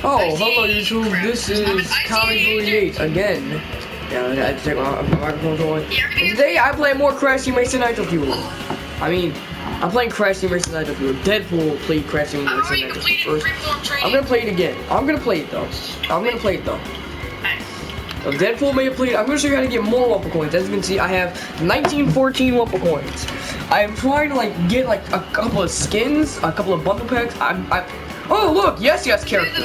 Oh, hello YouTube, this is Comic48 again. Yeah, I had to check my microphone's on. And today I play more Crash Team Racing Nitro-Fueled. I'm playing Crash Team Racing Nitro-Fueled. Deadpool played Crash Team Racing Nitro-Fueled first. I'm gonna play it again. I'm gonna play it though. So Deadpool may have played. I'm gonna show you how to get more Wumpa coins. As you can see, I have 1914 Wumpa coins. I am trying to get a couple of skins, a couple of bundle packs. Oh look, Yes Yes character.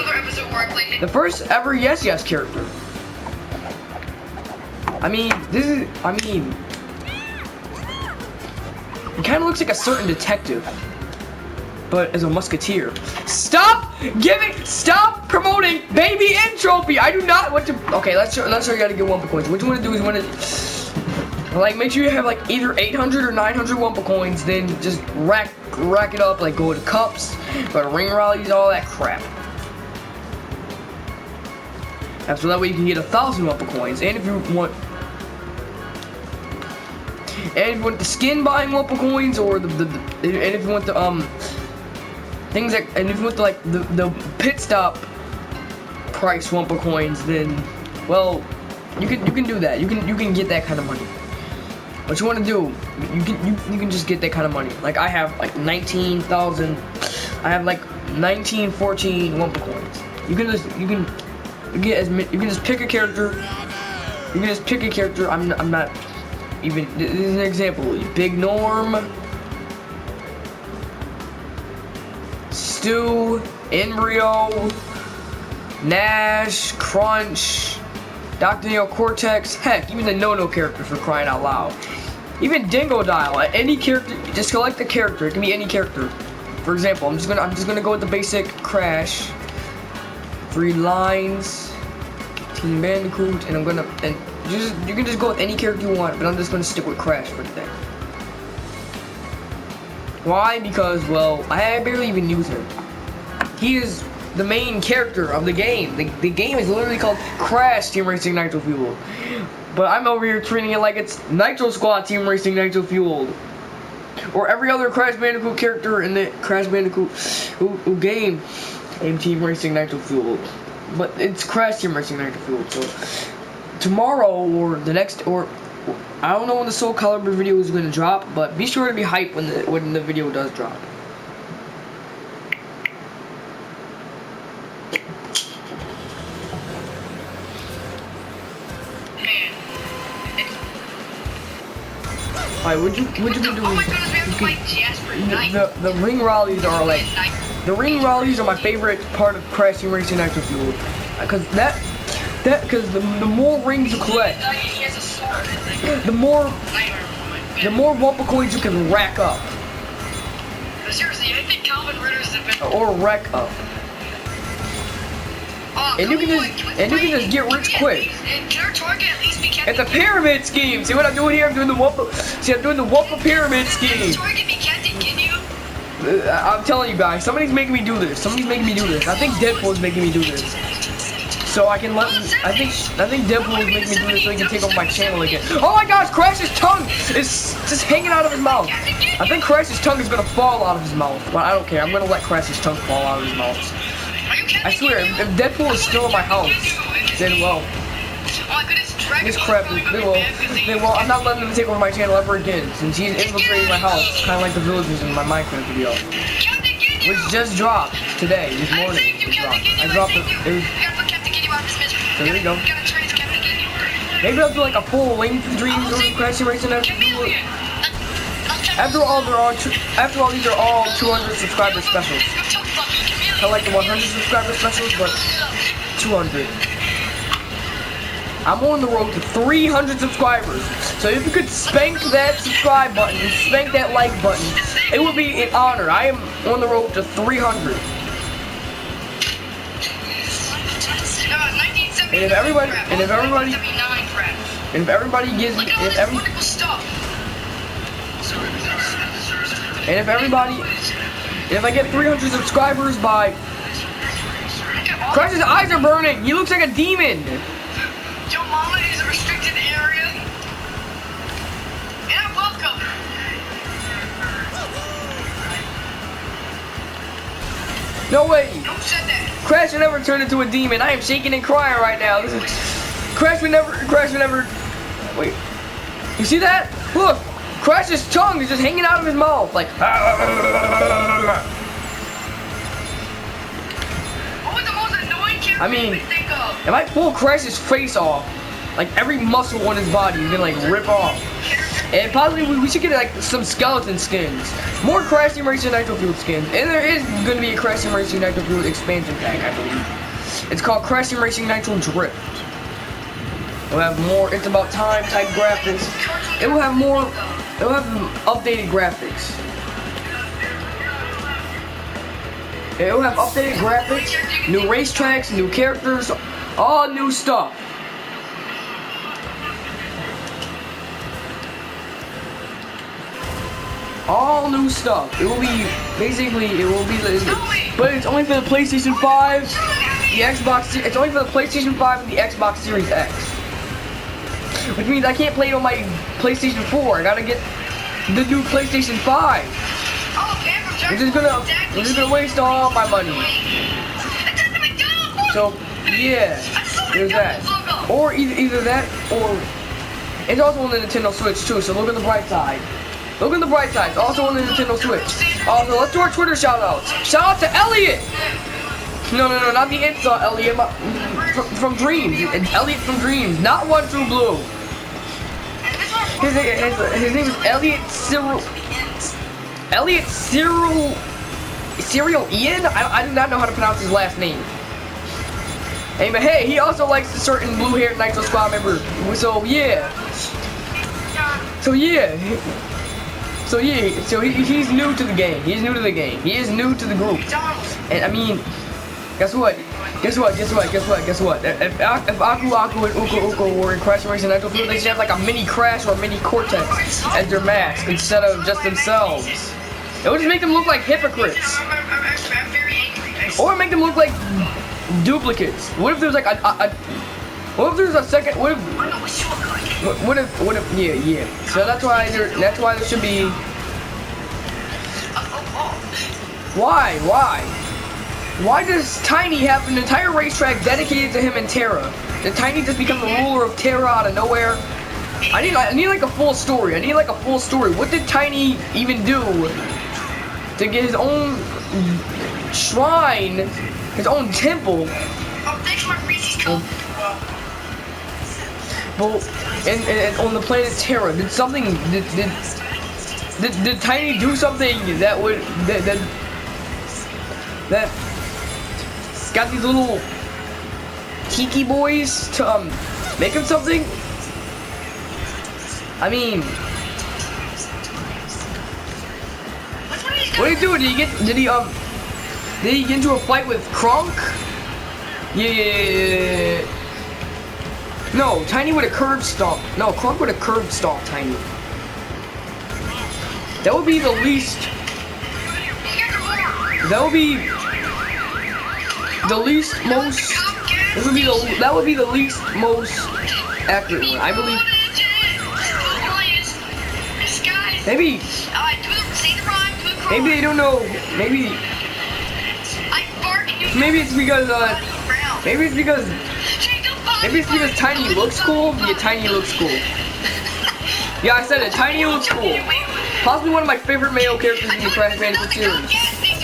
The first ever Yes Yes character. He kind of looks like a certain detective, but as a musketeer. Stop promoting baby and trophy. I do not want to. Okay, let's show you how to get Wumpa coins. What you want to do is make sure you have either 800 or 900 Wumpa coins, then just rack it up, go to cups, go to ring rallies, all that crap. And so that way you can get 1,000 Wumpa coins. And if you want the skin buying Wumpa coins, or if you want the the pit stop price Wumpa coins, then well, you can do that. You can get that kind of money. What you want to do, you can just get that kind of money. I have 19,000. I have 1914 Wumpa coins. You can just pick a character. You can just pick a character. I'm not even. This is an example. Big Norm, Stu, Embryo, Nash, Crunch, Dr. Neo Cortex, heck, even the No character, for crying out loud. Even Dingo Dial, any character, just select a character. It can be any character. For example, I'm just gonna go with the basic Crash. 3 lines, Team Bandicoot, and you can just go with any character you want, but I'm just gonna stick with Crash for today. Why? Because, well, I barely even use him. He is the main character of the game. The game is literally called Crash Team Racing Nitro-Fueled. But I'm over here treating it like it's Nitro Squad Team Racing Nitro-Fueled. Or every other Crash Bandicoot character in the Crash Bandicoot game. Team Racing Nitro-Fueled. But it's Crash Team Racing Nitro-Fueled. So tomorrow or the next, or I don't know when the Soul Calibur video is going to drop, but be sure to be hyped when the video does drop. Alright, would you be doing? The ring rallies are the ring rallies are my favorite part of Crash Team Racing Nitro-Fueled, because the more rings you collect, the more Wumpa coins you can rack up. Seriously, I think Calvin Ritter's the best. Or rack up. And you can just get rich quick. It's a pyramid scheme. See what I'm doing here? I'm doing the Wumpa. See, I'm doing the Wumpa pyramid scheme. I'm telling you guys, somebody's making me do this. I think Deadpool is making me do this. So I can I think Deadpool is making me do this so he can take over my channel again. Oh my gosh, Crash's tongue is just hanging out of his mouth. I think Crash's tongue is gonna fall out of his mouth. But I don't care. I'm gonna let Crash's tongue fall out of his mouth. I swear, if Deadpool is still in my house, then well, this crap is, well, I'm not letting him take over my channel ever again, since he's infiltrating my house, kind of like the villagers in my Minecraft video, which just dropped today, this morning. I dropped it. So there you go. Maybe I'll do a full length stream of Crash Team Racing Nitro-Fueled. After all, these are all 200 subscriber specials. I like the 100 subscriber specials, but 200. I'm on the road to 300 subscribers. So if you could spank that subscribe button and spank that like button, it would be an honor. I am on the road to 300. And if everybody if I get 300 subscribers by... Crash's eyes are burning! He looks like a demon! Yo, mama is a restricted area. And I'm welcome. No way! Who said that? Crash would never turn into a demon. I am shaking and crying right now. This is Crash would never. Wait, you see that? Look, Crash's tongue is just hanging out of his mouth, like. What was the most annoying character I mean, you could think of? if I pull Crash's face off, like every muscle on his body is gonna like rip off. And possibly we should get like some skeleton skins. More Crash Team Racing Nitro-Fueled skins. And there is gonna be a Crash Team Racing Nitro-Fueled expansion pack, I believe. It's called Crash Team Racing Nitro Drift. It'll have more It's About Time type graphics. It will have more, it will have updated graphics. It will have updated graphics, new racetracks, new characters, all new stuff. All new stuff. It will be basically. It will be. But it's only for the PlayStation 5, the Xbox. It's only for the PlayStation 5 and the Xbox Series X. Which means I can't play it on my PlayStation 4. I gotta get the new PlayStation 5. Which is gonna waste all my money. So yeah, there's that. Or either that or it's also on the Nintendo Switch too. So look on the bright side. Look on the bright side. It's also on the Nintendo Switch. Also, let's do our Twitter shout-outs. Shout out to Elliot! No, not the insult Elliot, but from Dreams. It's Elliot from Dreams, not One True Blue. His name is Elliot Cyril. Cyril Ian? I do not know how to pronounce his last name. Hey, but hey, he also likes a certain blue-haired Nitro Squad member. So yeah. So he's new to the game. He is new to the group. And I mean, guess what? If Aku-Aku and Uka-Uka were in Crash Racing Nitro-Fueled, they should have like a mini Crash or a mini Cortex as their mask instead of just themselves. It would just make them look like hypocrites. Or make them look like duplicates. What if there's like what if there's a second? What if? Yeah. So that's why there should be. Why does Tiny have an entire racetrack dedicated to him and Terra? Did Tiny just become the ruler of Terra out of nowhere? I need like a full story. What did Tiny even do to get his own shrine, his own temple? And on the planet Terra, did Tiny do something that got these little tiki boys to make him something? I mean, what did he do? Did he get into a fight with Kronk? Yeah. No, Tiny would have curb stomp. No, Kronk would have curb stomp Tiny. That would be the least. That would be the least most. That would be the least most accurate one, I believe. Maybe they don't know. Maybe it's because Tiny looks cool. Yeah, Tiny looks cool. Yeah, I said it. Tiny looks cool. Possibly one of my favorite male characters in the Crash Bandicoot series,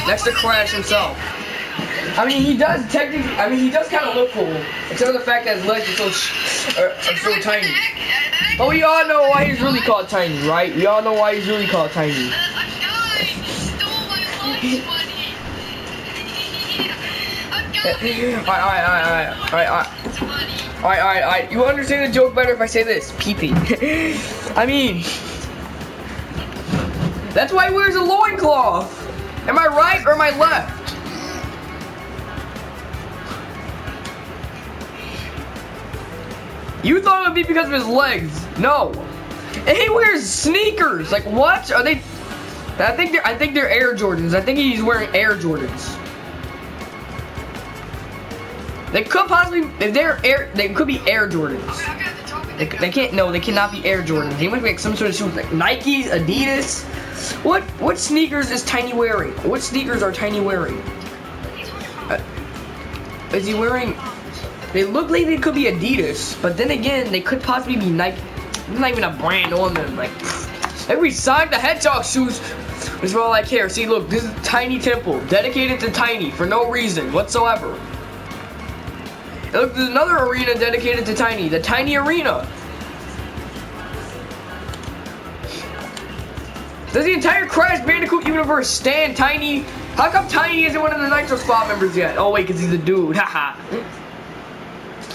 next to Crash himself. I mean, he does technically. I mean, he does kind of look cool, except for the fact that his legs are so tiny. But we all know why he's really called Tiny, right? We all know why he's really called Tiny. Alright. You understand the joke better if I say this. Pee-pee. I mean, that's why he wears a loincloth. Am I right or am I left? You thought it would be because of his legs. No. And he wears sneakers. Like, what? Are they? I think they're Air Jordans. I think he's wearing Air Jordans. They could possibly, if they're Air, they could be Air Jordans. They can't. No, they cannot be Air Jordans. They must be like some sort of shoes, like Nike, Adidas. What sneakers is Tiny wearing? What sneakers are Tiny wearing? Is he wearing? They look like they could be Adidas, but then again, they could possibly be Nike. There's not even a brand on them. Like, every Sonic the Hedgehog shoes is all like here. See, look, this is Tiny Temple, dedicated to Tiny for no reason whatsoever. And look, there's another arena dedicated to Tiny, the Tiny Arena. Does the entire Crash Bandicoot universe stand Tiny? How come Tiny isn't one of the Nitro Squad members yet? Oh wait, because he's a dude. Haha.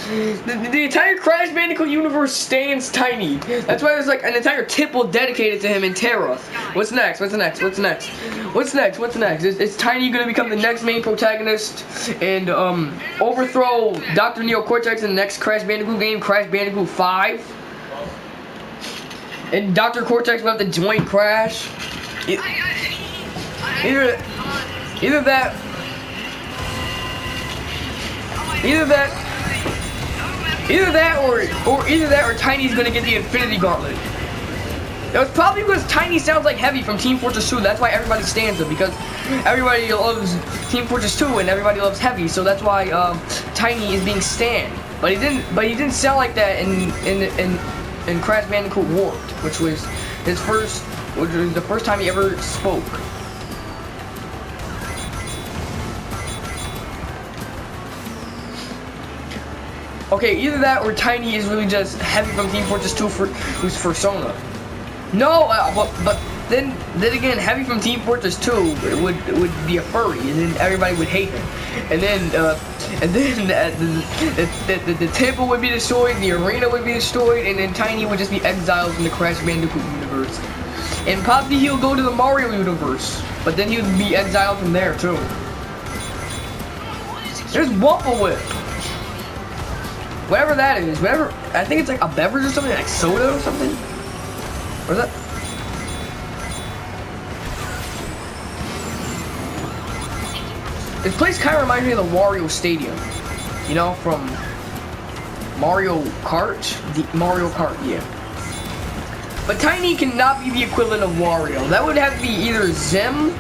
The entire Crash Bandicoot universe stands Tiny. That's why there's like an entire temple dedicated to him in Terra. What's next? What's next? What's next? What's next? What's next? Is Tiny gonna become the next main protagonist and overthrow Dr. Neo Cortex in the next Crash Bandicoot game, Crash Bandicoot 5? And Dr. Cortex will have to join Crash? Either that or Tiny's gonna get the Infinity Gauntlet. That was probably because Tiny sounds like Heavy from Team Fortress 2. That's why everybody stands him, because everybody loves Team Fortress 2 and everybody loves Heavy. So that's why Tiny is being stanned. But he didn't sound like that in Crash Bandicoot Warped, which was the first time he ever spoke. Okay, either that or Tiny is really just Heavy from Team Fortress 2 who's Persona. No, but then again, Heavy from Team Fortress 2 would be a furry, and then everybody would hate him. And then the temple would be destroyed, the arena would be destroyed, and then Tiny would just be exiled from the Crash Bandicoot universe. And probably he'll go to the Mario universe, but then he would be exiled from there too. There's Waffle Whip. Whatever that is, I think it's like a beverage or something, like soda or something. Or is that? This place kind of reminds me of the Wario Stadium, you know, from Mario Kart. Mario Kart, yeah. But Tiny cannot be the equivalent of Wario. That would have to be either Zim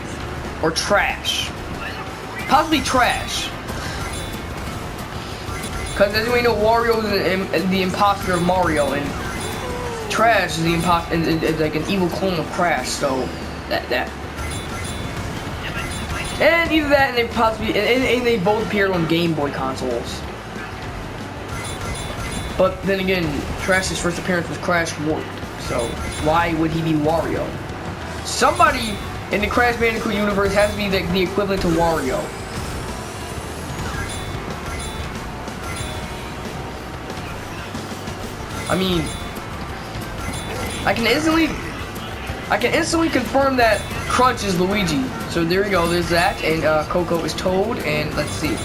or Trash. Possibly Trash. Because as we know, Wario is the imposter of Mario, and Trash is the imposter, like an evil clone of Crash. So that. And either that, and they possibly, and they both appeared on Game Boy consoles. But then again, Trash's first appearance was Crash Warped. So why would he be Wario? Somebody in the Crash Bandicoot universe has to be the equivalent to Wario. I mean, I can instantly confirm that Crunch is Luigi. So there you go, there's that, and Coco is Toad, and let's see.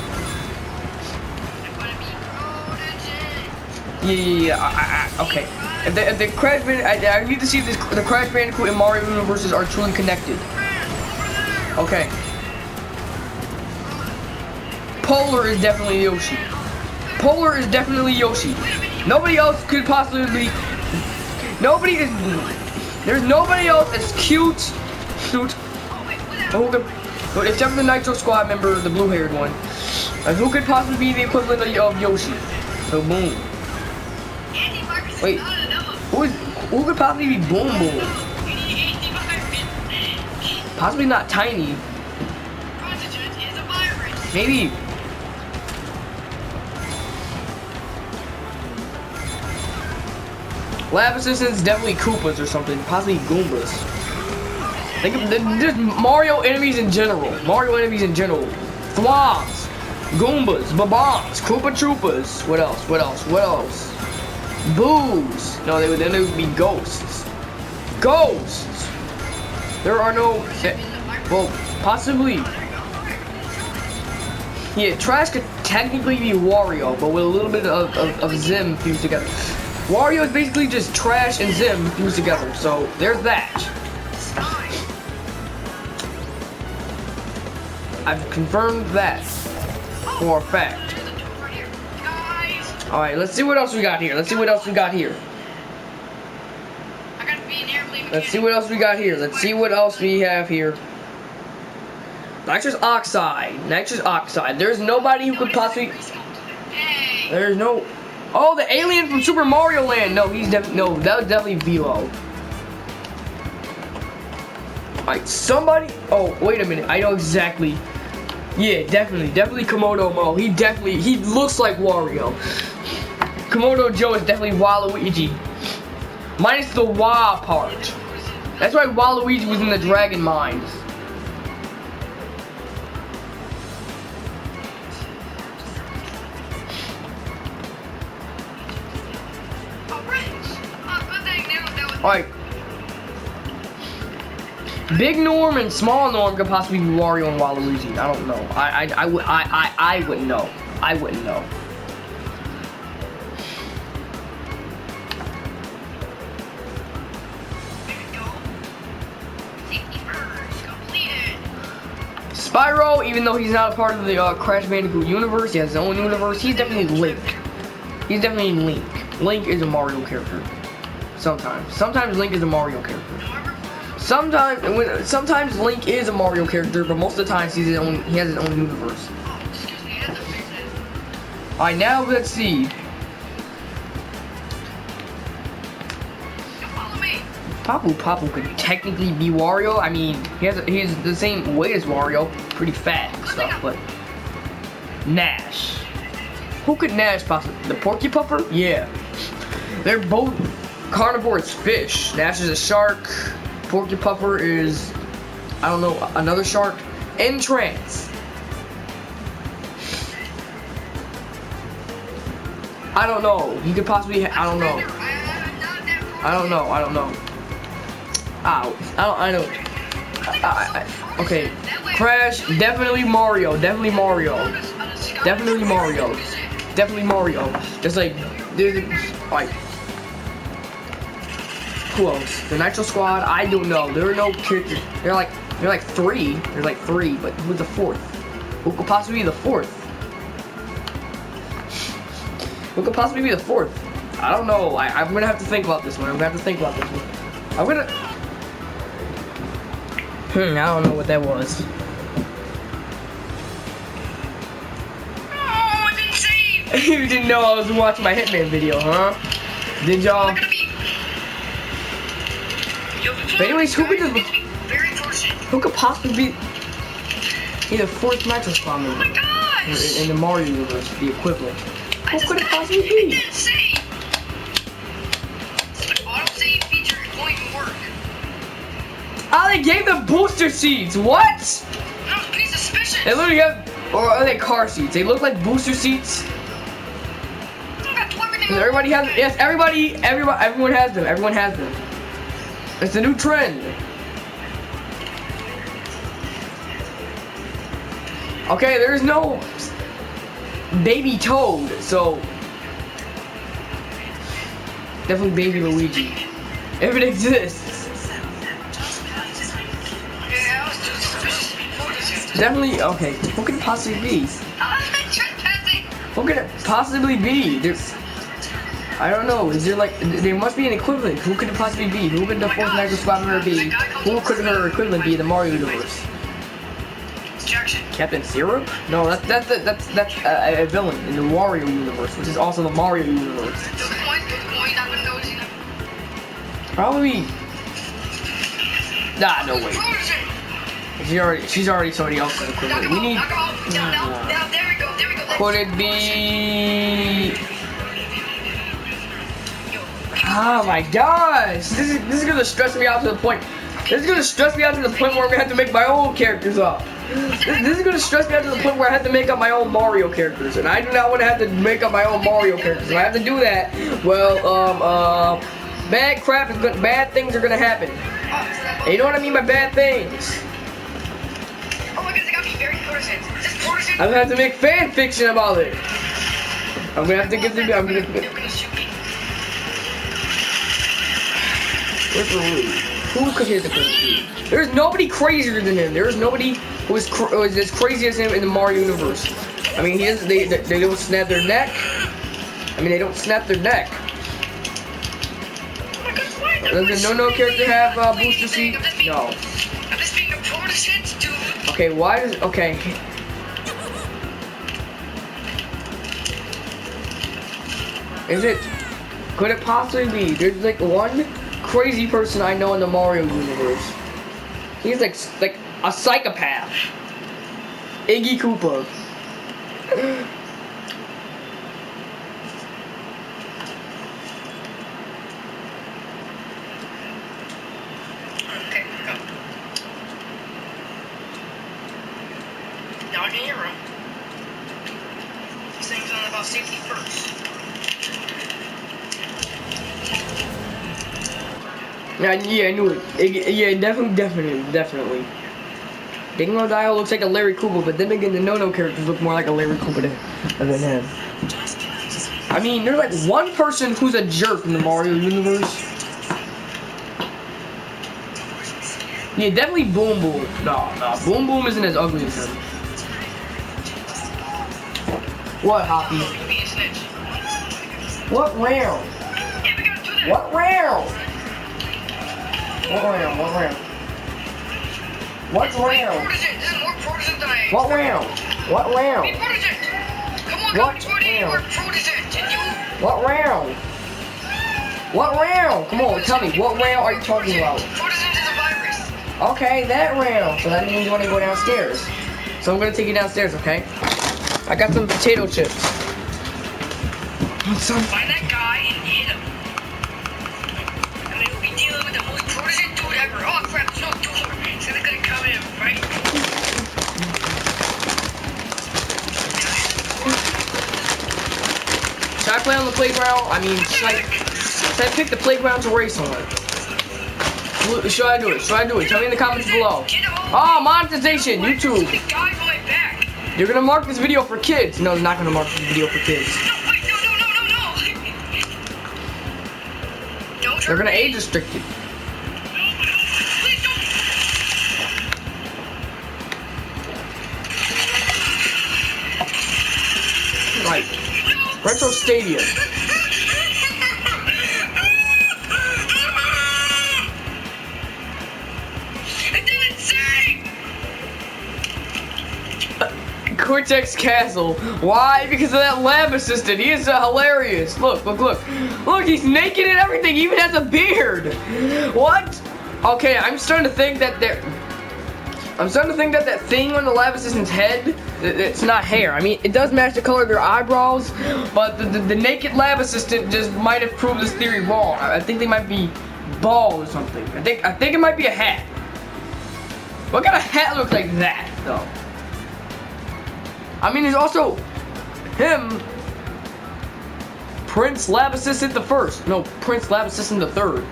Yeah, okay. If the Crash Bandicoot, I need to see if the Crash Bandicoot and Mario universes are truly connected. Okay. Polar is definitely Yoshi. Polar is definitely Yoshi. Nobody else could possibly. There's nobody else as cute. Except for the Nitro Squad member, the blue-haired one. Who could possibly be the equivalent of Yoshi? So boom. Wait, who could possibly be Boom Boom? Possibly not Tiny. Maybe. Lab Assistants definitely Koopas or something, possibly Goombas. Think of just Mario enemies in general. Thwomps, Goombas, Babons, Koopa Troopas. What else? Boos. No, then they would be ghosts. Ghosts. There are no. Well, possibly. Yeah, Trash could technically be Wario, but with a little bit of Zim fused together. Wario is basically just Trash and Zim fused together, so there's that. I've confirmed that for a fact. Alright, let's see what else we got here. Let's see what else we have here. Nitrous oxide. Nitrous oxide. There's nobody who could possibly. Hey. There's no. Oh, the alien from Super Mario Land. No, he's definitely. No, that was definitely Velo. Alright, somebody. Oh, wait a minute. I know exactly. Yeah, definitely Komodo Mo. He looks like Wario. Komodo Joe is definitely Waluigi. Minus the Wa part. That's why Waluigi was in the Dragon Mines. Alright. Big Norm and Small Norm could possibly be Wario and Waluigi. I don't know. I wouldn't know. I wouldn't know. Spyro, even though he's not a part of the Crash Bandicoot universe, he has his own universe. He's definitely Link. He's definitely Link. Link is a Mario character. Sometimes Link is a Mario character. Sometimes Link is a Mario character, but most of the time he has his own universe. Alright, now let's see. Papu could technically be Wario. I mean, he's the same weight as Wario, pretty fat and stuff, but Nash. Who could Nash possibly? The Porcupuffer? Yeah. They're both carnivorous fish. Nash is a shark. Porcupuffer is, I don't know, another shark. Entrance. I don't know. He could possibly. I don't know. Ow. I don't. Okay. Crash. Definitely Mario. Just like, who else? The Nitro Squad? I don't know. There are no characters. They're like three. There's like three, but who's the fourth? Who could possibly be the fourth? I don't know. I'm gonna have to think about this one. I don't know what that was. Oh, I didn't save. You didn't know I was watching my Hitman video, huh? Did y'all? But anyways, who could possibly be the fourth Nitro Squad member? Oh my gosh! In the Mario universe, the equivalent. Who could it possibly be? Auto-save feature won't even work. Oh, they gave them booster seats. What? That was pretty suspicious. They literally have, or are they car seats? They look like booster seats. And everybody has, yes, everyone has them. Everyone has them. It's a new trend. Okay, there's no Baby Toad, so definitely Baby Luigi, if it exists. Definitely, okay. Who could it possibly be? Who could it possibly be? There's, I don't know. Is there like, there must be an equivalent. Who could it possibly be? Who could the fourth Nitro Squad member be? Who could her equivalent be in the Mario universe? Captain Syrup? No, that's a villain in the Wario universe, which is also the Mario universe. Probably. Nah, no way. She's already somebody else's equivalent. We need. Could it be? Oh my gosh! This is gonna stress me out to the point. This is gonna stress me out to the point where I'm gonna have to make my own characters up. This is gonna stress me out to the point where I have to make up my own Mario characters, and I do not want to have to make up my own Mario characters. If I have to do that, well, bad crap is good. Bad things are gonna happen. And you know what I mean by bad things? Oh my goodness, it got me very partisan. I'm gonna have to make fan fiction about it. I'm gonna have to give the. I'm gonna. Where's the room? Who could hit the crazy? There's nobody crazier than him. There's nobody who is as crazy as him in the Mario universe. I mean, they don't snap their neck. They don't snap their neck. Does the no character have booster seat? No. I'm just being a protestant to Okay, why does... Okay. Is it... Could it possibly be? There's like one crazy person I know in the Mario universe. He's like a psychopath. Iggy Koopa. Okay, go. Now I can hear him. This thing's on about safety first. Yeah, I knew it. Yeah, definitely. Dingodile looks like a Larry Koopa, but then again, the No-No characters look more like a Larry Koopa than him. I mean, there's like one person who's a jerk in the Mario universe. Yeah, definitely Boom Boom. No, Boom Boom isn't as ugly as him. What, Hoppy? You be a snitch. What round? Yeah, we gotta do that. What round? What round? What round? What round? This is more protestant than I... What round? What round? Be protestant. Come on, What come on, round? we're protestant. And you... What round? What round? Come on, tell me, what round are you talking about? Protestant is a virus. Okay, that round. So that means you want to go downstairs. So I'm gonna take you downstairs, okay? I got some potato chips. Want some? Find that guy and hit him. I mean, we'll be dealing with the most protestant dude ever. Oh crap, there's no door. He's gonna come in and fight. Should I play on the playground? I mean, should I pick the playground to race on? Should I do it? Should I do it? Tell me in the comments below. Oh, monetization, YouTube. The guy on my back. You're gonna mark this video for kids. No, they're not gonna mark this video for kids. No, wait, no. Don't They're hurt gonna me. age restrict it. Please don't. Right. Retro Stadium. It didn't say. Cortex Castle. Why? Because of that lab assistant. He is hilarious. Look. Look, he's naked and everything. He even has a beard. What? Okay, I'm starting to think that that thing on the lab assistant's head, it's not hair. I mean, it does match the color of their eyebrows, but the naked lab assistant just might have proved this theory wrong. I think they might be bald or something. I think it might be a hat. What kind of hat looks like that, though? I mean, there's also him, Prince Lab Assistant the First. No, Prince Lab Assistant the Third.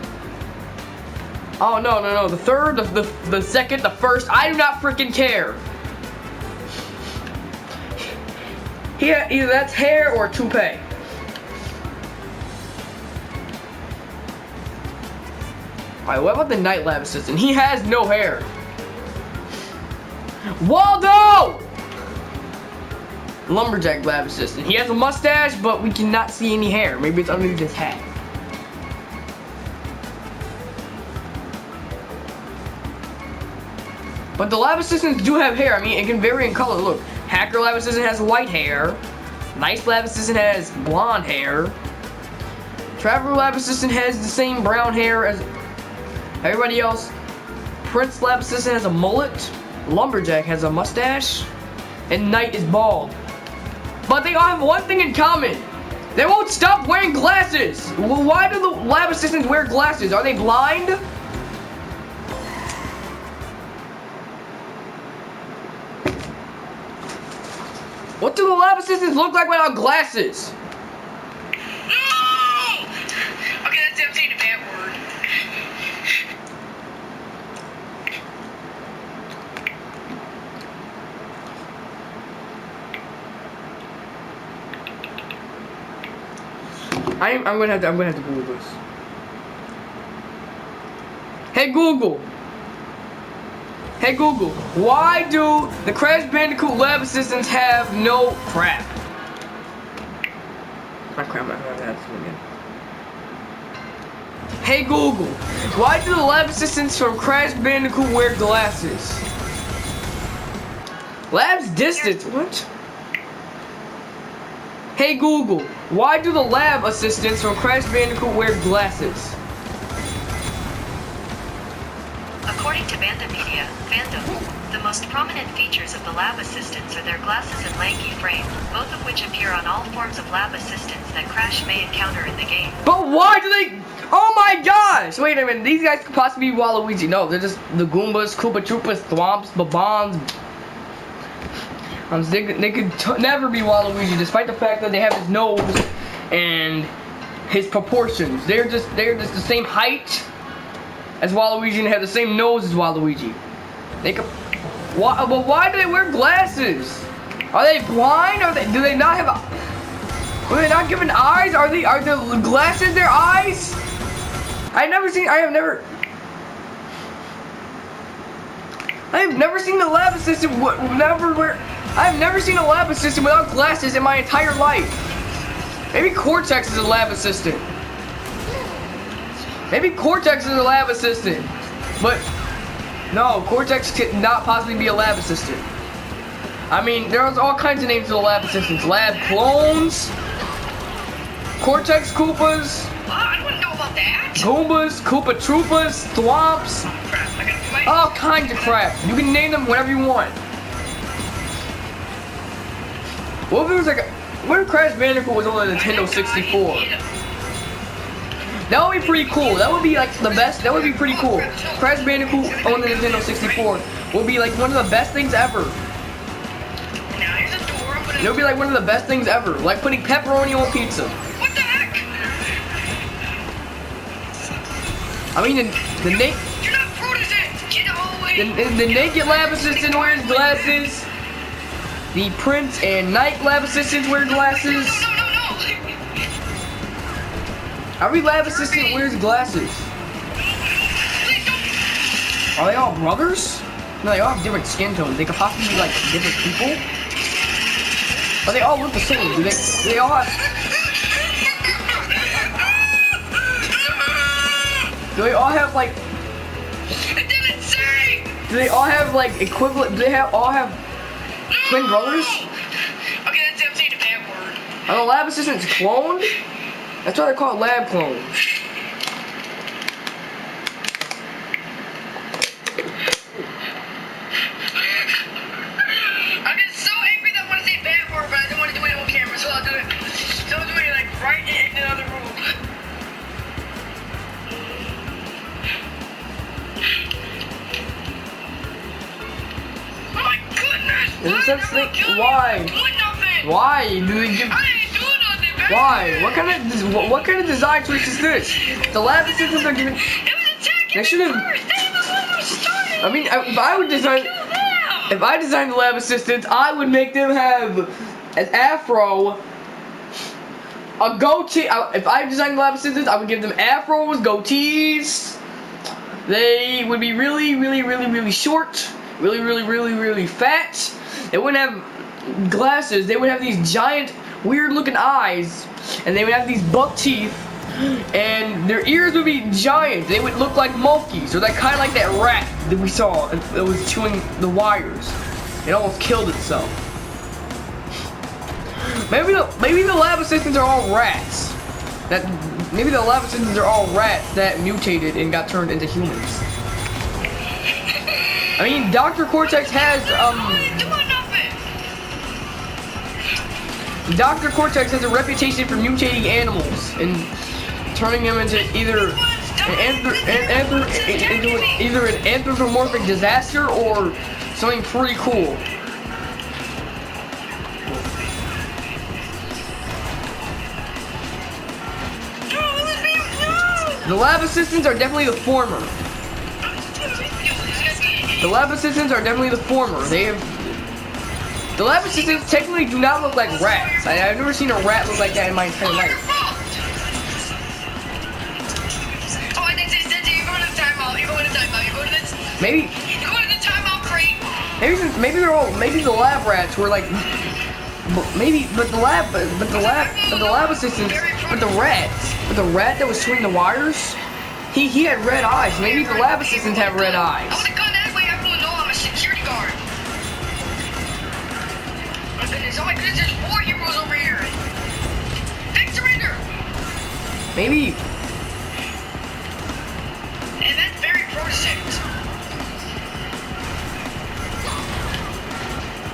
Oh, no. The third, the second, the first. I do not freaking care. Either that's hair or toupee. Alright, what about the Night Lab Assistant? He has no hair. Waldo! Lumberjack Lab Assistant. He has a mustache, but we cannot see any hair. Maybe it's underneath his hat. But the lab assistants do have hair. I mean, it can vary in color. Look, Hacker Lab Assistant has white hair. Nice Lab Assistant has blonde hair. Traveler Lab Assistant has the same brown hair as everybody else. Prince Lab Assistant has a mullet. Lumberjack has a mustache. And Knight is bald. But they all have one thing in common. They won't stop wearing glasses. Well, why do the lab assistants wear glasses? Are they blind? What do the lab assistants look like without glasses? No! Okay, that's I'm saying a bad word. I'm gonna have to Google this. Hey Google. Hey Google, why do the Crash Bandicoot lab assistants have no crap? I'm not gonna have this again. Hey Google, why do the lab assistants from Crash Bandicoot wear glasses? Lab's distance. What? Hey Google, why do the lab assistants from Crash Bandicoot wear glasses? According to Bandamedia, Fandom, the most prominent features of the lab assistants are their glasses and lanky frame, both of which appear on all forms of lab assistants that Crash may encounter in the game. But why do they? Oh my gosh! Wait a minute, these guys could possibly be Waluigi. No, they're just the Goombas, Koopa Troopas, Thwomps, Babons. They could never be Waluigi, despite the fact that they have his nose and his proportions. They're just the same height as Waluigi and have the same nose as Waluigi. They could. Why? But why do they wear glasses? Are they blind? Do they not have? Were they not given eyes? Are the glasses their eyes? I have never seen a lab assistant I've never seen a lab assistant without glasses in my entire life. Maybe Cortex is a lab assistant. Maybe Cortex is a lab assistant. But no, Cortex could not possibly be a lab assistant. I mean, there's all kinds of names for the lab assistants. Lab clones, Cortex Koopas, I wouldn't know about that. Goombas, Koopa Troopas, Thwomps, Crap, I gotta do my... all kinds of crap. You can name them whatever you want. What if it was like what if Crash Bandicoot was on the Nintendo 64? That would be pretty cool. That would be like the best. That would be pretty cool. Crash Bandicoot on the Nintendo 64 would be like one of the best things ever. Now here's a door. It would be like one of the best things ever. Like putting pepperoni on pizza. What the heck? I mean, the naked. You're not protege. Get away. The naked lab assistant wears glasses. The Prince and Knight lab assistants wear glasses. No. Every lab assistant wears glasses. Please don't. Are they all brothers? No, they all have different skin tones. They could possibly be like different people. But they all look the same. Do they all have? Do they all have like? It didn't say. Do they all have like equivalent? Do they all have twin brothers? Okay, that's it. I'm saying a bad word. Are the lab assistants cloned? That's why they're called lab clones. I'm just so angry that I want to say a bad word, but I don't want to do it on camera, so I'll do it. So I'll do it like right in the other room. Oh my goodness! Is there such thing? Doing Why? nothing. Why do they give? I ain't doing nothing, baby. Why? What kind of design choice is this? The lab assistants are giving. It was attacking They should have. first. They were the one who started. I mean, if I would design. Kill them. If I designed the lab assistants, I would make them have an afro, a goatee. If I designed the lab assistants, I would give them afros, goatees. They would be really short, really fat. They wouldn't have glasses. They would have these giant, weird-looking eyes, and they would have these buck teeth. And their ears would be giant. They would look like monkeys, or kind of like that rat that we saw that was chewing the wires. It almost killed itself. Maybe the lab assistants are all rats. Maybe the lab assistants are all rats that mutated and got turned into humans. I mean, Dr. Cortex has Dr. Cortex has a reputation for mutating animals and turning them into either an anthropomorphic disaster or something pretty cool. The lab assistants are definitely the former. The lab assistants are definitely the former. The lab assistants technically do not look like rats. I've never seen a rat look like that in my entire life. Oh, I think you're going to the timeout. You're going to the timeout. You're going to the... Maybe You're going to the timeout crate. maybe the lab rats were like but the lab assistants but the rat that was chewing the wires, he had red eyes. Maybe the lab assistants have red eyes. I would have gone that way. Everyone know I'm a security guard. Oh my goodness, there's more heroes over here. Big surrender. Maybe. And that's very protestant.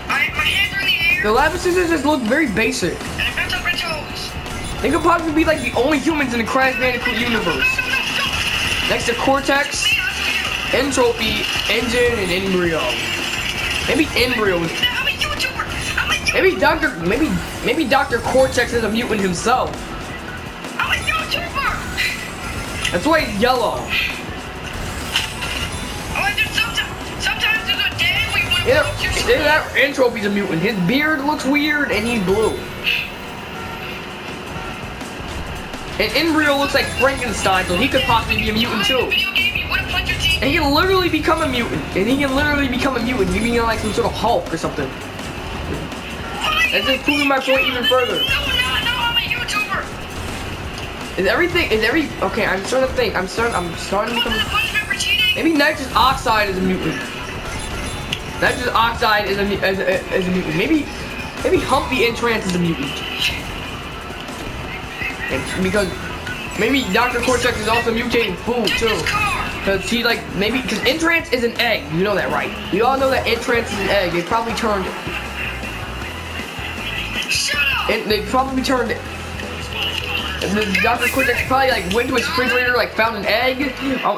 Alright, my hands are in the air. The lava sisters just look very basic. And I'm gonna touch my toes. They could possibly be like the only humans in the Crash Bandicoot universe. No. Next to Cortex, Entropy, Engine, and Embryo. Maybe Embryo was. I'm a YouTuber. I'm a YouTuber. Maybe Dr. Cortex is a mutant himself. I'm a YouTuber. That's why he's yellow. Oh, and sometimes there's a day where you want to Yeah, watch your that Entropy's a mutant. His beard looks weird and he's blue. And Embryo looks like Frankenstein, so he could possibly be a mutant too. Video game, you want to punch your teeth. And he can literally become a mutant. And he can literally become a mutant. He can be like some sort of Hulk or something. That's just proving my point even further. No, I'm a YouTuber. Okay, I'm starting to think. I'm starting to become. Punishment for cheating. Maybe Nitrous Oxide is a mutant. Nitrous Oxide is a mutant. Maybe Humpy Entrance is a mutant. And because maybe Dr. Cortex is also mutating food too. Because because Entrance is an egg. You know that, right? We all know that Entrance is an egg. They probably turned it. Shut up. And they probably turned it. And then Dr. Cortex probably went to his refrigerator, found an egg,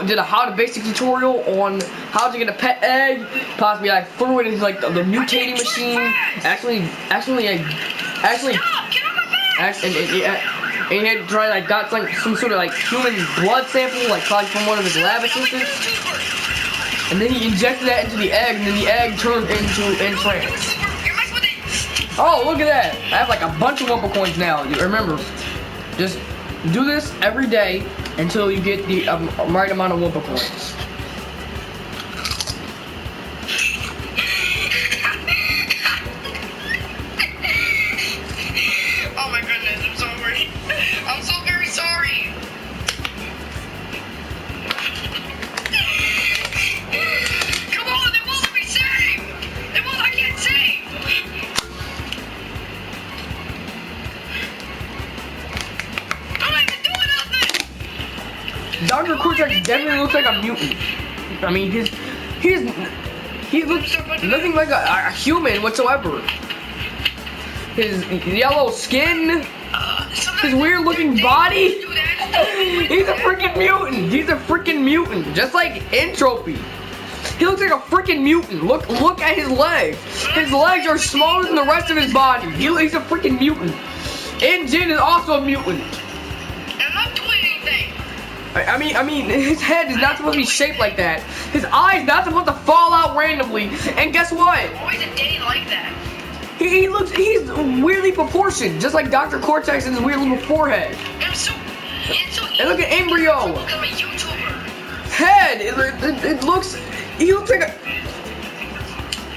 did a how to basic tutorial on how to get a pet egg, possibly threw it into the mutating machine, and he had tried got some sort of human blood sample, probably from one of his lab assistants, and then he injected that into the egg, and then the egg turned into Entrance. Oh, look at that! I have a bunch of Wumpa coins now. Remember, just do this every day until you get the right amount of Wumpa coins. Oh my goodness, I'm sorry. I'm so very sorry. Come on, they won't let me save. I can't save. I'm not even doing nothing. Dr. Cortex definitely looks like a mutant. I mean, he looks nothing like a human whatsoever. His yellow skin, his weird looking body. He's a freaking mutant. He's a freaking mutant, just like Entropy. He looks like a freaking mutant. Look at his legs. His legs are smaller than the rest of his body. He's a freaking mutant. And Jin is also a mutant. I'm not doing anything. I mean, his head is not supposed to be shaped like that. His eyes not supposed to fall out randomly. And guess what? Always a day like that. He's weirdly proportioned, just like Dr. Cortex and his weird little forehead. And look at Embryo. Become a YouTuber. Head, he looks like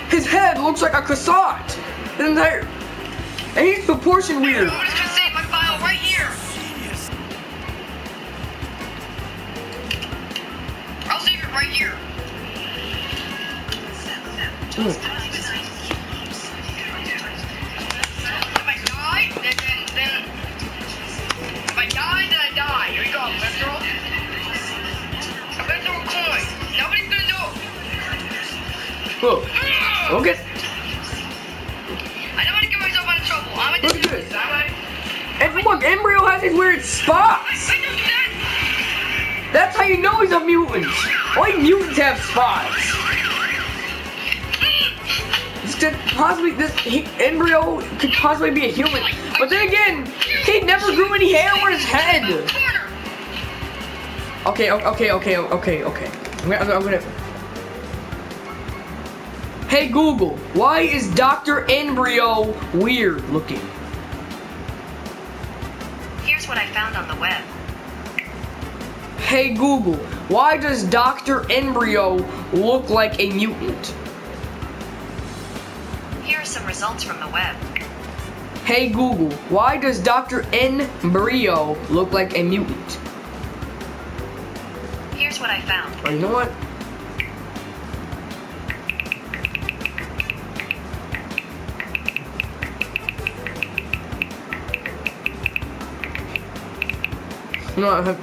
his head looks like a croissant. And he's proportioned weird. I'm just gonna save my file right here. I'll save it right here. If I die, then if I die, then I die. Here we go. I'm gonna throw a coin. Nobody's gonna know. Look, okay. I don't want to get myself out of trouble. I'm a Look at this. I'm And look, Embryo has these weird spots. I don't do that. That's how you know he's a mutant. Only mutants have spots. Embryo could possibly be a human, but then again, he never grew any hair on his head. Okay. I'm gonna. Hey Google, why is Dr. Embryo weird looking? Here's what I found on the web. Hey Google, why does Dr. Embryo look like a mutant? Here are some results from the web. Hey Google, why does Dr. Embryo look like a mutant? Here's what I found. Oh, you know what? No,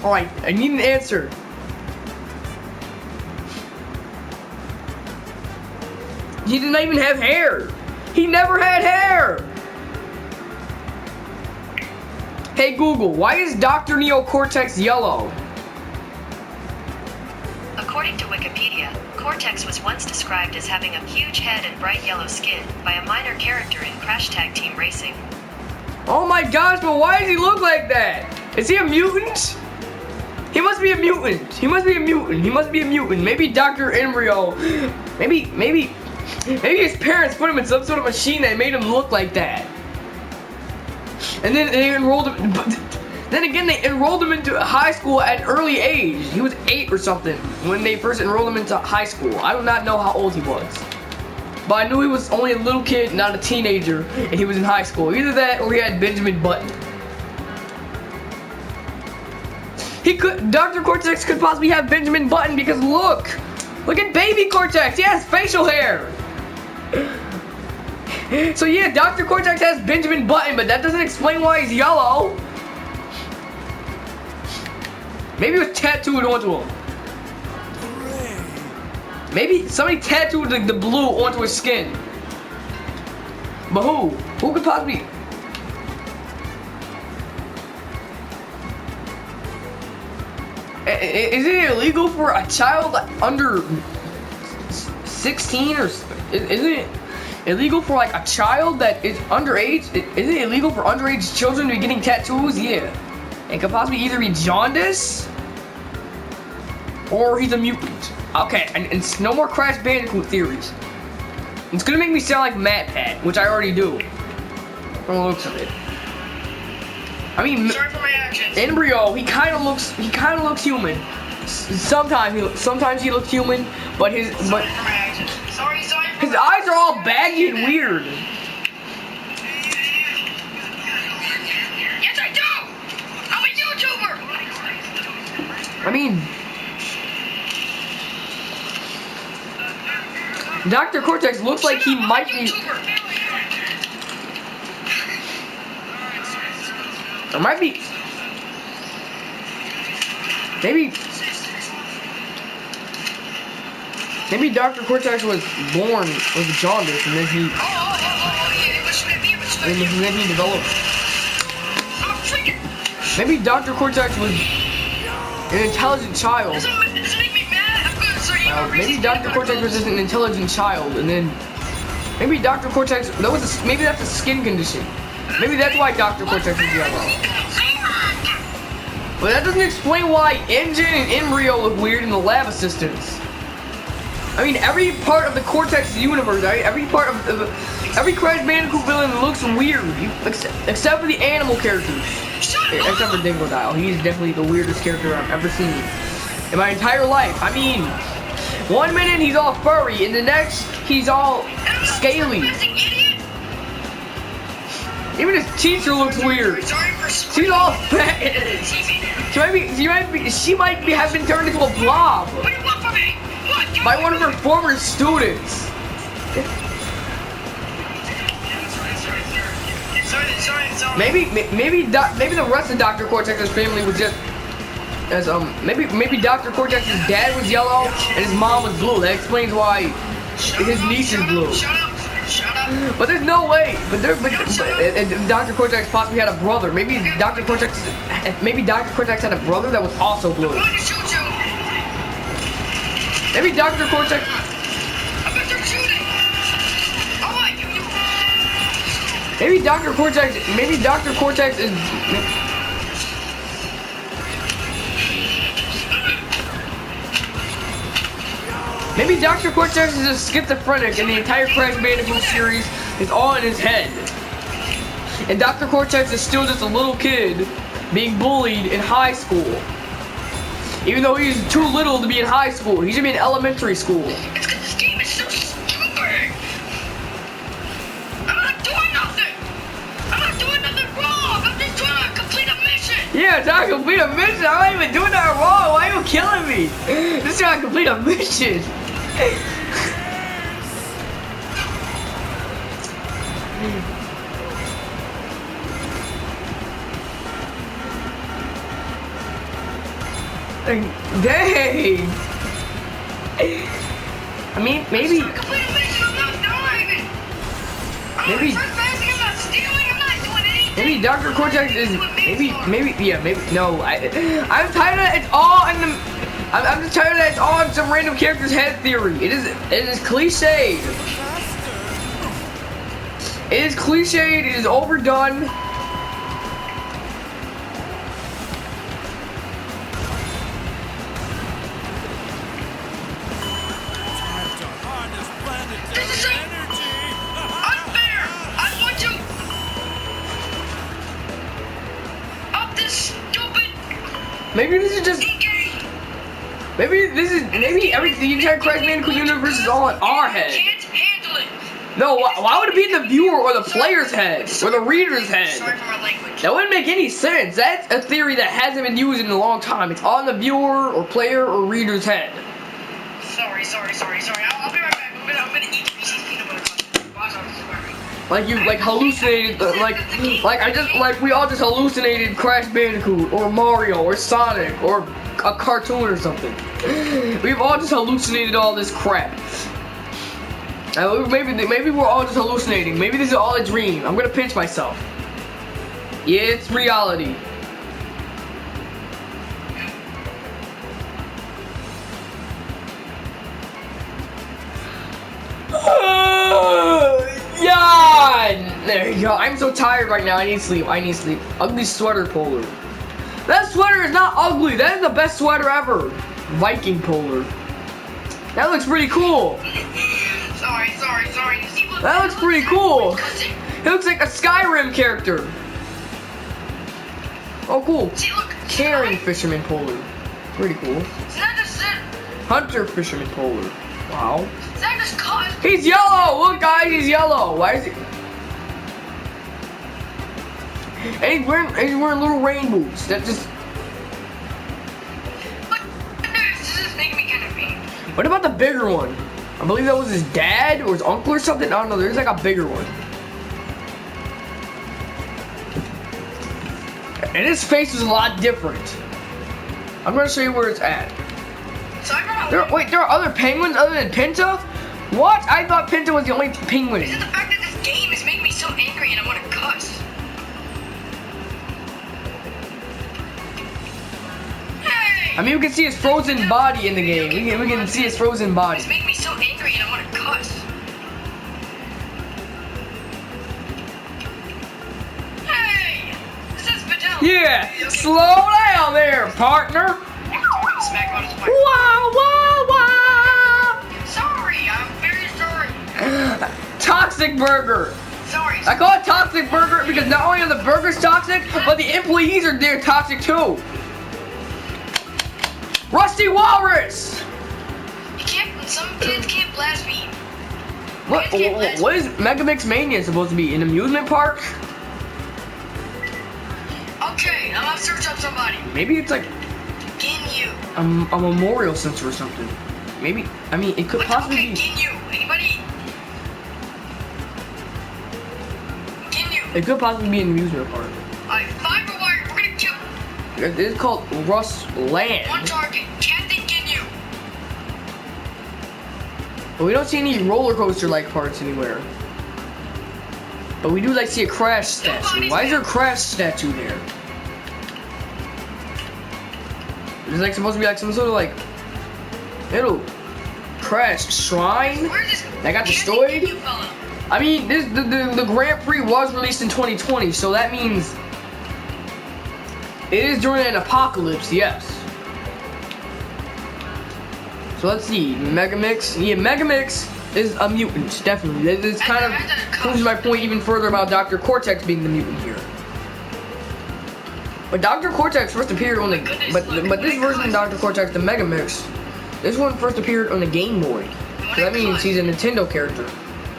alright, I need an answer. He didn't even have hair. He never had hair. Hey Google, why is Dr. Neocortex yellow? According to Wikipedia, Cortex was once described as having a huge head and bright yellow skin by a minor character in Crash Tag Team Racing. Oh my gosh, but why does he look like that? Is he a mutant? He must be a mutant. He must be a mutant. He must be a mutant. Maybe Dr. Embryo. Maybe his parents put him in some sort of machine that made him look like that. And then they enrolled him. Then again, they enrolled him into high school at an early age. He was 8 or something when they first enrolled him into high school. I do not know how old he was. But I knew he was only a little kid, not a teenager, and he was in high school. Either that or he had Benjamin Button. Dr. Cortex could possibly have Benjamin Button because look at baby Cortex. He has facial hair. So yeah, Dr. Cortex has Benjamin Button, but that doesn't explain why he's yellow. Maybe it was tattooed onto him. Maybe somebody tattooed the blue onto his skin. But who? Who could possibly? Is it illegal for a child under 16 or isn't it illegal for like a child that is underage? Is it illegal for underage children to be getting tattoos? Yeah. It could possibly either be jaundice or he's a mutant. Okay, and it's no more Crash Bandicoot theories. It's gonna make me sound like MatPat, which I already do. From the looks of it. I mean, Sorry for my actions. Embryo, he kind of looks human. Sometimes he looks human, but Sorry for my actions. Sorry. his eyes are all baggy and weird. Yes, I do. I'm a YouTuber. I mean, Dr. Cortex looks like he might be. Or might be. Maybe Dr. Cortex was born with jaundice and then he developed. Maybe Dr. Cortex was an intelligent child. Maybe Dr. Cortex was just an intelligent child, and then maybe Dr. Cortex maybe that's a skin condition. Maybe that's why Dr. Cortex is yellow. But that doesn't explain why Engine and Embryo look weird in the lab assistants. I mean, every part of the Cortex universe, right? Every Crash Bandicoot villain looks weird, except for the animal characters. Except for Dingodile. He's definitely the weirdest character I've ever seen in my entire life. I mean, one minute he's all furry, and the next he's all scaly. Even his teacher looks weird. She's all fat. She might have been turned into a blob by one of her former students. Maybe the rest of Dr. Cortex's family was just maybe Dr. Cortex's dad was yellow and his mom was blue. That explains why his niece is blue. But there's no way. But Dr. Cortex possibly had a brother. Maybe Dr. Cortex had a brother that was also blue. Maybe Dr. Cortex. Maybe Dr. Cortex is. Maybe Dr. Cortex is a schizophrenic and the entire Crash Bandicoot series is all in his head. And Dr. Cortex is still just a little kid being bullied in high school. Even though he's too little to be in high school. He should be in elementary school. It's because this game is so stupid. I'm not doing nothing. I'm not doing nothing wrong. I'm just trying to complete a mission. Yeah, trying to complete a mission. I'm not even doing that wrong. Why are you killing me? Just trying to complete a mission. Dang. I mean, maybe. Complete a mission, I'm not driving. I'm Maybe- not trespassing, I'm not stealing, I'm not doing anything. Maybe Dr. Cortex is maybe no. I'm tired of it's all in the. I'm just tired that it's all in some random character's head theory. It is cliched. It is cliched. It is overdone. This is so unfair. I'm going to up this stupid Maybe this is just. game. Maybe the entire Crash Bandicoot universe is all in our head. Can't handle it. No, why would it be in the viewer or the player's head or the reader's Sorry head? for my language. That wouldn't make any sense. That's a theory that hasn't been used in a long time. It's on the viewer or player or reader's head. Sorry. I'll be right back. I'm gonna eat Reese's peanut butter cups. While I'm swearing. Like you hallucinated, we all just hallucinated Crash Bandicoot or Mario or Sonic or a cartoon or something. We've all just hallucinated all this crap. Maybe we're all just hallucinating. Maybe this is all a dream. I'm gonna pinch myself. Yeah, it's reality. Yeah! There you go. I'm so tired right now. I need sleep. Ugly sweater polar. That sweater is not ugly. That is the best sweater ever. Viking polar. That looks pretty cool. Sorry. You see what? That looks pretty cool. It looks like a Skyrim character. Oh, cool. See, look. Caring fisherman polar. Pretty cool. It's not just that. Hunter fisherman polar. Wow. It's not just cause. He's yellow. Look, guys, he's yellow. Why is he? And he's wearing little rain boots. That just. Look, this is making me kind of mean. What about the bigger one? I believe that was his dad or his uncle or something. I don't know. There's like a bigger one. And his face was a lot different. I'm gonna show you where it's at. So I brought There are other penguins other than Pinta? What? I thought Pinta was the only penguin. Is it the fact that this game is making me so angry and I want to cuss? Hey! I mean, we can see his frozen body in the game. We can see his frozen body. It's making me so angry and I want to cuss. Hey! This is Vidal. Yeah, slow down there, partner. Smack on his mic. Wow, wow, wow. Sorry, I'm very sorry. Toxic burger. Sorry. I call it toxic burger because not only are the burgers toxic, but the employees are there toxic too. Rusty Walrus. You can't. Some kids can't blaspheme. What is Megamix Mania supposed to be? An amusement park? Okay, I'm gonna search up somebody. Maybe it's like Ginyu. a memorial center or something. Maybe, I mean, it could possibly Okay, be. Ginyu. Anybody? Ginyu. It could possibly be an amusement park. Alright, find a wire. We're gonna kill It's called Rust one Land. target. Captain Ginyu. But we don't see any roller coaster like parts anywhere. But we do like see a crash statue. Why is there a crash statue there? There's like supposed to be like some sort of like little crash shrine Where's this that got Captain destroyed. Ginyu fella? I mean, the Grand Prix was released in 2020, so that means it is during an apocalypse, yes. So let's see, Megamix. Yeah, Megamix is a mutant, definitely. This kind of proves my point even further about Dr. Cortex being the mutant here. But Dr. Cortex first appeared on the, but this version of Dr. Cortex, the Megamix, this one first appeared on the Game Boy. So that means he's a Nintendo character.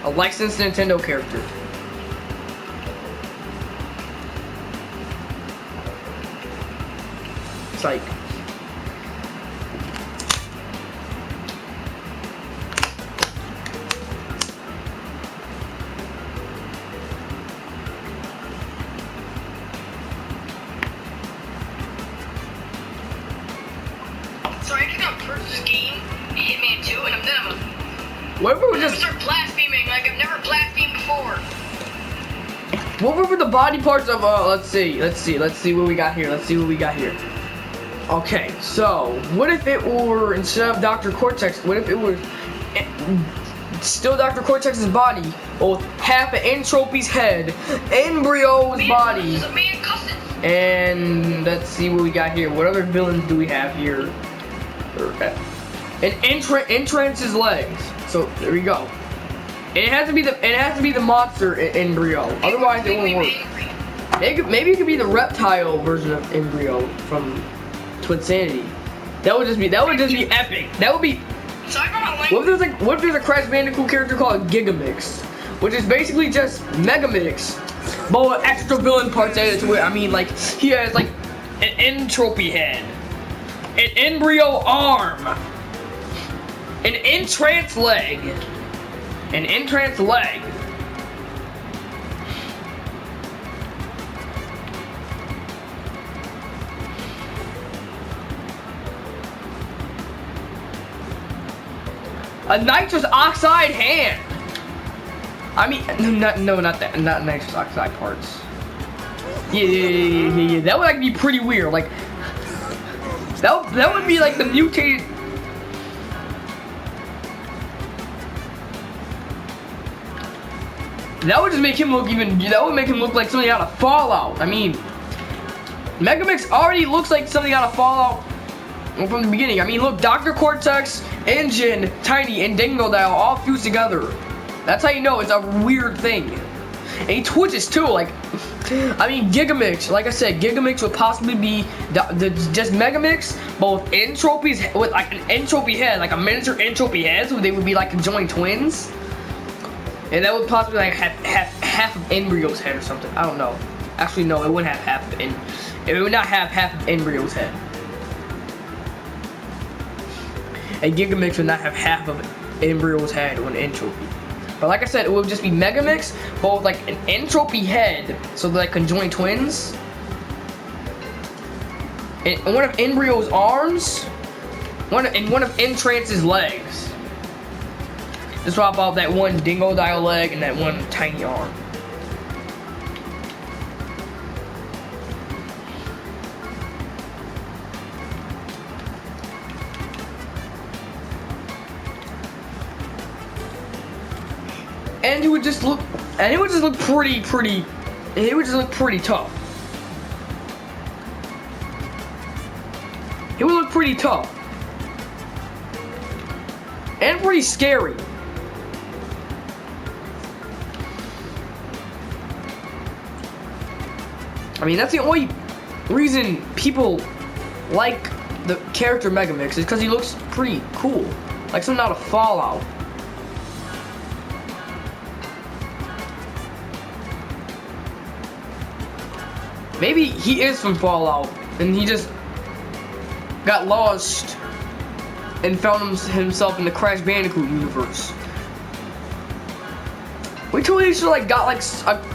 A licensed Nintendo character. It's like first game, Hitman 2, and then I'm What if we were gonna just... start blaspheming like I've never blasphemed before. What were the body parts of, let's see what we got here. Okay, so, what if it were, instead of Dr. Cortex, what if it was still Dr. Cortex's body, with half of Entropy's head, Embryo's body, There's a man cussing. and let's see what we got here. What other villains do we have here? And Entrance's legs. So, there we go. And it has to be the monster embryo. Otherwise, it won't work. Maybe it could be the reptile version of embryo from Twinsanity. That would just be epic. That would be. So I got my What if there's a Crash Bandicoot character called Gigamix, which is basically just Megamix, but with extra villain parts added to it. I mean, like he has like an entropy head, an embryo arm, an entrance leg. An entrance leg. A nitrous oxide hand. I mean, not that, not nitrous oxide parts. Yeah. That would like be pretty weird. Like that would be like the mutated. That would just make him look even. That would make him look like something out of Fallout. I mean, Megamix already looks like something out of Fallout from the beginning. I mean, look, Dr. Cortex, Engine, Tiny, and Dingodile all fused together. That's how you know it's a weird thing. And he twitches too. Like, I mean, Gigamix. Like I said, Gigamix would possibly be just Megamix, both entropies with like an entropy head, like a miniature entropy head, so they would be like conjoined twins. And that would possibly like have half of Embryo's head or something. I don't know. Actually, no, it wouldn't have half of it would not have half of Embryo's head. And Gigamix would not have half of Embryo's head or an entropy. But like I said, it would just be Megamix, but with like an entropy head, so they're like conjoined twins. And one of Embryo's arms, one of Entrance's legs. Just swap out that one Dingodile leg and that one tiny arm. And it would just look pretty tough. It would look pretty tough. And pretty scary. I mean, that's the only reason people like the character Megamix is because he looks pretty cool. Like something out of Fallout. Maybe he is from Fallout and he just got lost and found himself in the Crash Bandicoot universe. We totally should like got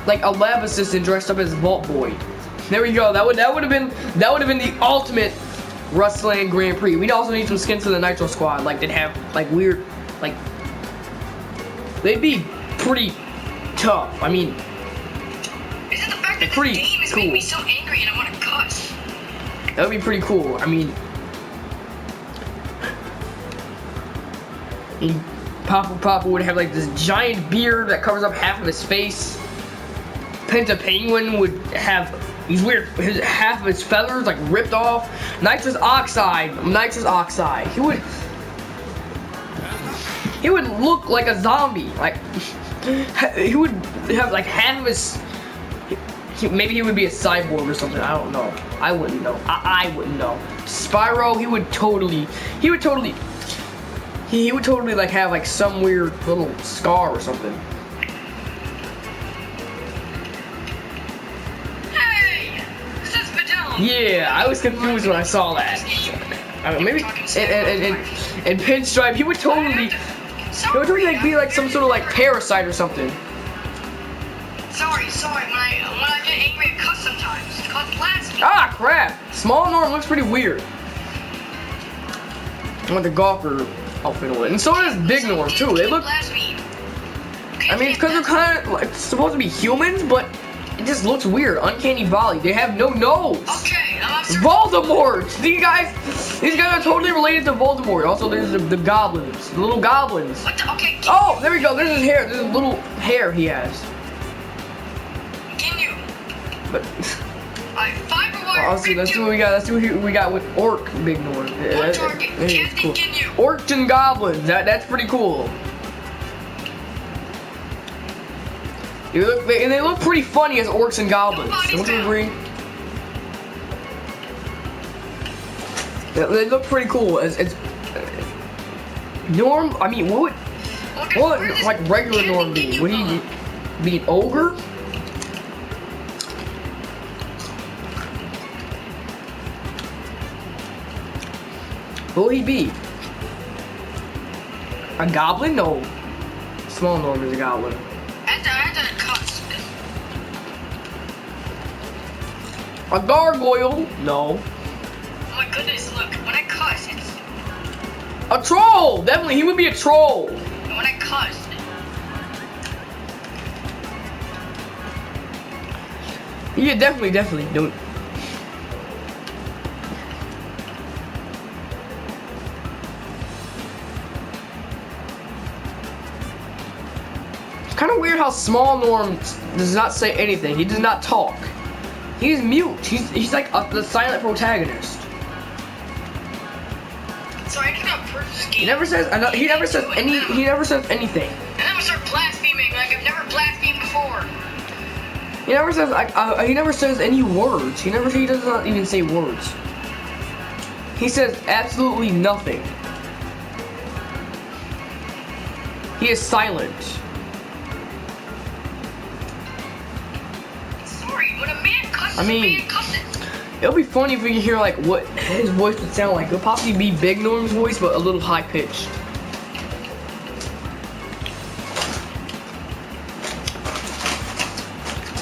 like a lab assistant dressed up as Vault Boy. There we go. That would have been the ultimate Rustland Grand Prix. We'd also need some skins for the Nitro Squad. Like they'd have like weird, like they'd be pretty tough. I mean, Is it the fact that They're pretty this game is cool. making me so angry and I want to cuss? that would be pretty cool. I mean, Papa would have like this giant beard that covers up half of his face. Penta Penguin would have these weird, half of his feathers like ripped off. Nitrous oxide. He would look like a zombie. Like he would have like half of his. Maybe he would be a cyborg or something. I don't know. I wouldn't know. I wouldn't know. Spyro, he would totally like have like some weird little scar or something. Hey! This is Videl. Yeah, I was confused when I saw that. I mean, maybe and Pinstripe, he would totally like be like some sort of like parasite or something. Sorry. When I get angry, I cuss sometimes. It's called blasphemy. Ah, crap! Small Norm looks pretty weird. I want the golfer outfit on it. And so does Big Norm too. They look, Blaspheme. I mean, it's because they're kind of like supposed to be humans, but it just looks weird. Uncanny Valley. They have no nose. Okay, I'm sorry. Voldemort! These guys are totally related to Voldemort. Also, there's the goblins, the little goblins. What the? Okay. Oh, there we go. There's his hair. There's a little hair he has. Can you? But I fiber wire. let's see what we got. Let's see what we got with Orc Big Norm. One target. Can't Cool. can you? Orcs and goblins. That's pretty cool. They look pretty funny as orcs and goblins. Don't you agree? They look pretty cool as Norm. I mean, what would like regular Norm be? Would he be an ogre? What would he be? A goblin? No. Small Norm is a goblin. A gargoyle? No. Oh my goodness, look, when I cuss, it's... A troll! Definitely, he would be a troll. When I cuss... Yeah, definitely. Don't. It's kind of weird how Small Norm does not say anything. He does not talk. He's mute. He's like the silent protagonist. So I cannot purchase this game. He never says anything. And then we start blaspheming like I've never blasphemed before. He never says any words. He does not even say words. He says absolutely nothing. He is silent. Sorry, when a man cusses, I mean, a man cusses. It'll be funny if we could hear like what his voice would sound like. It'll possibly be Big Norm's voice, but a little high pitched.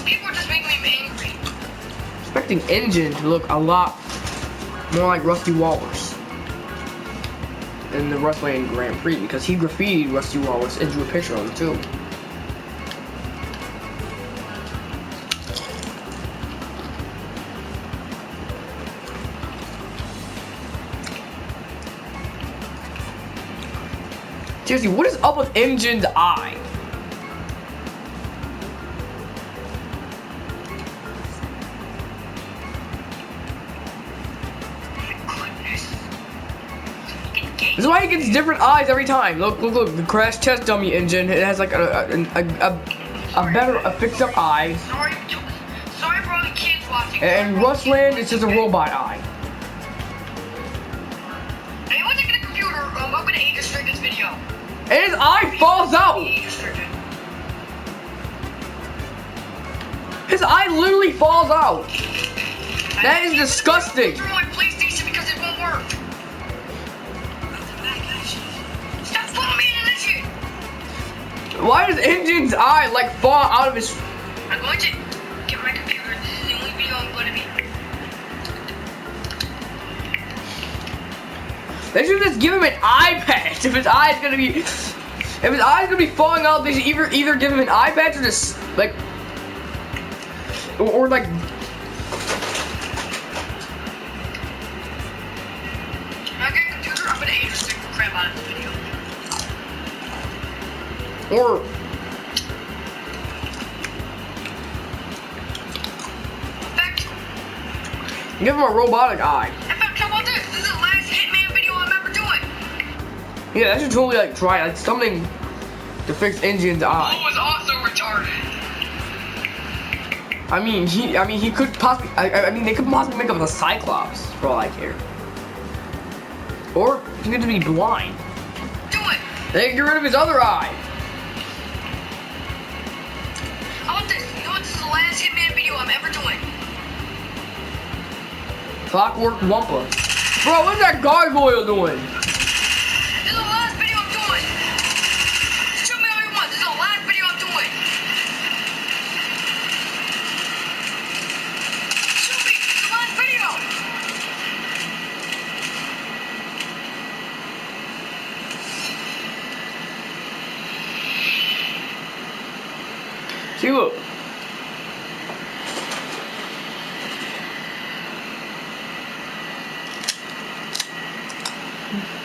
People are just making me angry. Expecting Engine to look a lot more like Rusty Walrus than the Rustland Grand Prix because he graffitied Rusty Walrus and drew a picture of him too. Seriously, what is up with Engine's eye? This is why he gets different eyes every time. Look, the crash test dummy engine. It has like a fixed up eye. Sorry for all the kids watching. And Rustland is just a robot eye. Hey, once I get a computer, I'm gonna age restrict this video. And his eye falls out. His eye literally falls out. That is disgusting. Through my PlayStation because it won't work. Stop pulling me into this shit. Why does Engine's eye like fall out of his? I'm going to get my computer. This is the only video I'm going to be. They should just give him an eye patch if his eye is gonna be falling out. They should either give him an eye patch or just like or like. When I get a computer, I'm gonna age restrict the crap out of this video. Or give him a robotic eye. In fact, how about this? This is the last Hitman video I'm ever doing. Yeah, that should totally like try like something to fix Engine's eye. Who was also retarded? I mean, he could possibly. I mean, they could possibly make him a Cyclops for all I care. Or he could be blind. Do it. They get rid of his other eye. How about this? You know what? This is the last Hitman video I'm ever doing. Clockwork Wumpa. Bro, what's that gargoyle doing? This is the last video I'm doing. Shoot me all you want. This is the last video I'm doing. Shoot me. This is the last video.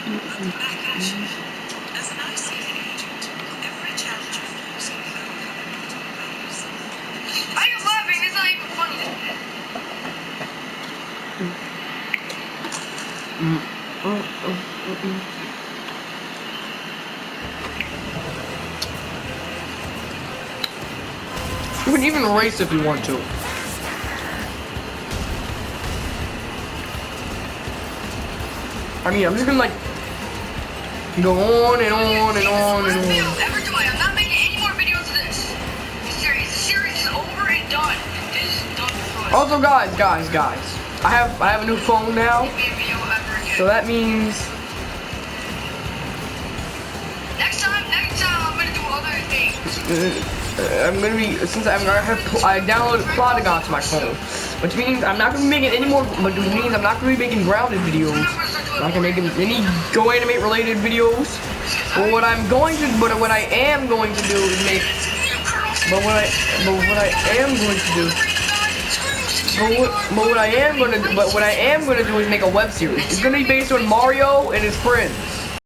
As an ICA agent, every challenge using I am laughing. It's not even funny. You can even race if you want to. I mean, I'm just gonna like go on and on and on and Last video on. ever doing. I'm not making any more videos of this. The series is over and done. It is done for us. Also, guys, I have a new phone now, Make me a video ever again. so that means Next time, I'm gonna do other things. I'm gonna be I downloaded Plotagon to my phone, which means I'm not gonna be making any more. Which means I'm not gonna be making grounded videos. I'm not gonna make any Go Animate related videos. But what I am going to do is make. But what I am going to do is make a web series. It's gonna be based on Mario and his friends.